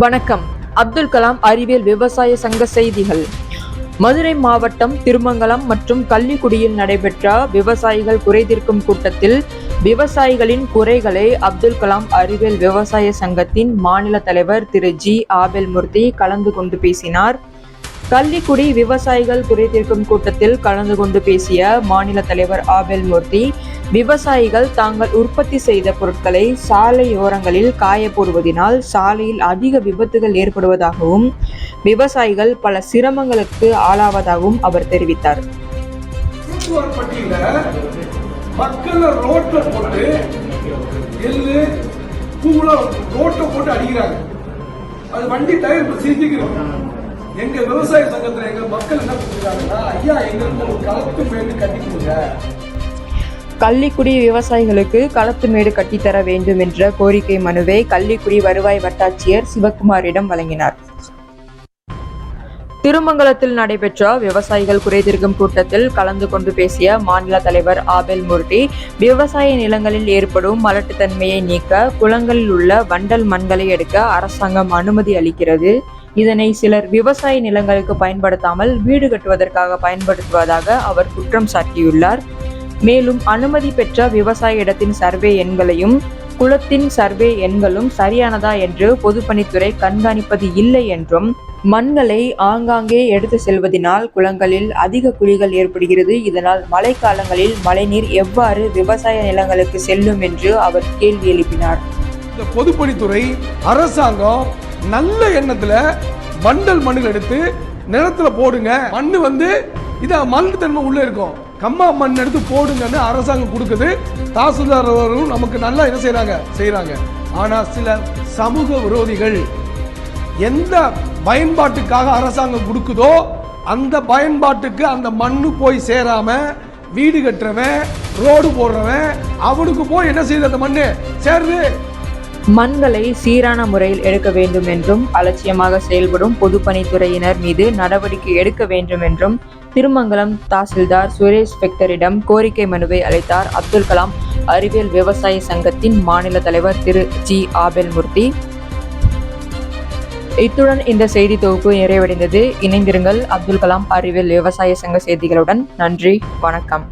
வணக்கம். அப்துல் கலாம் அறிவியல் விவசாய சங்க செய்திகள். மதுரை மாவட்டம் திருமங்கலம் மற்றும் கள்ளிக்குடியில் நடைபெற்ற விவசாயிகள் குறைதீர்க்கும் கூட்டத்தில் விவசாயிகளின் குறைகளை அப்துல் கலாம் அறிவியல் விவசாய சங்கத்தின் மாநில தலைவர் திரு ஜி ஆபெல்மூர்த்தி கலந்து கொண்டு பேசினார். கள்ளிக்குடி விவசாயிகள் குறைதீர்க்கும் கூட்டத்தில் கலந்து கொண்டு பேசிய மாநில தலைவர் ஆபெல்மூர்த்தி, விவசாயிகள் தாங்கள் உற்பத்தி செய்த பொருட்களை சாலையோரங்களில் காய போடுவதனால் சாலையில் அதிக விபத்துகள் ஏற்படுவதாகவும் விவசாயிகள் பல சிரமங்களுக்கு ஆளாவதாகவும் அவர் தெரிவித்தார். எங்க விவசாய சங்கத்துல எங்க மக்கள் என்ன சொல்றாங்கன்னா, ஐயா எங்களுக்கு ஒரு களத்து மேடு கட்டி கொடுங்க. கள்ளிக்குடி விவசாயிகளுக்கு களத்து மேடு கட்டித்தர வேண்டும் என்ற கோரிக்கை மனுவை கள்ளிக்குடி வருவாய் வட்டாட்சியர் சிவக்குமாரிடம் வழங்கினார். திருமங்கலத்தில் நடைபெற்ற விவசாயிகள் குறைதீர்க்கும் கூட்டத்தில் கலந்து கொண்டு பேசிய மாநில தலைவர் ஆபெல்மூர்த்தி, விவசாய நிலங்களில் ஏற்படும் மலட்டுத்தன்மையை நீக்க குளங்களில் உள்ள வண்டல் மண்களை எடுக்க அரசாங்கம் அனுமதி அளிக்கிறது. இதனை சிலர் விவசாய நிலங்களுக்கு பயன்படுத்தாமல் வீடு கட்டுவதற்காக பயன்படுத்துவதாக அவர் குற்றம் சாட்டியுள்ளார். மேலும் அனுமதி பெற்ற விவசாய இடத்தின் சர்வே எண்களையும் குளத்தின் சர்வே எண்களும் சரியானதா என்று பொதுப்பணித்துறை கண்காணிப்பது இல்லை என்றும், மண்களை ஆங்காங்கே எடுத்து செல்வதனால் குளங்களில் அதிக குழிகள் ஏற்படுகிறது. இதனால் மழைக்காலங்களில் மழைநீர் எவ்வாறு விவசாய நிலங்களுக்கு செல்லும் என்று அவர் கேள்வி எழுப்பினார். இந்த பொதுப்பணித்துறை அரசாங்கம் நல்ல எண்ணத்துல வண்டல் மண்ணில் எடுத்து நிலத்துல போடுங்க, மண்ணு இத மண் தன்மை உள்ள இருக்கும், கம்மா மண் எடுத்து போடுங்கன்னு அரசாங்கம் கொடுக்குது. தாசில்தார் அவர்களும் நமக்கு நல்லா என்ன செய்யறாங்க. ஆனா சில சமூக விரோதிகள் எந்த பயன்பாட்டுக்காக அரசாங்கம் கொடுக்குதோ அந்த பயன்பாட்டுக்கு அந்த மண்ணு போய் சேராம வீடு கட்டுறவன், ரோடு போடுறவன், அவனுக்கு போய் என்ன செய்யுது, அந்த மண்ணு சேருது. மண்களை சீரான முறையில் எடுக்க வேண்டும் என்றும், அலட்சியமாக செயல்படும் பொதுப்பணித்துறையினர் மீது நடவடிக்கை எடுக்க வேண்டும் என்றும் திருமங்கலம் தாசில்தார் சுரேஷ் பெக்டரிடம் கோரிக்கை மனுவை அளித்தார். அப்துல் கலாம் அறிவியல் விவசாய சங்கத்தின் மாநில தலைவர் திரு ஜி ஆபெல்மூர்த்தி. இத்துடன் இந்த செய்தி தொகுப்பு நிறைவடைந்தது. இணைந்திருங்கள் அப்துல் கலாம் அறிவியல் விவசாய சங்க செய்திகளுடன். நன்றி, வணக்கம்.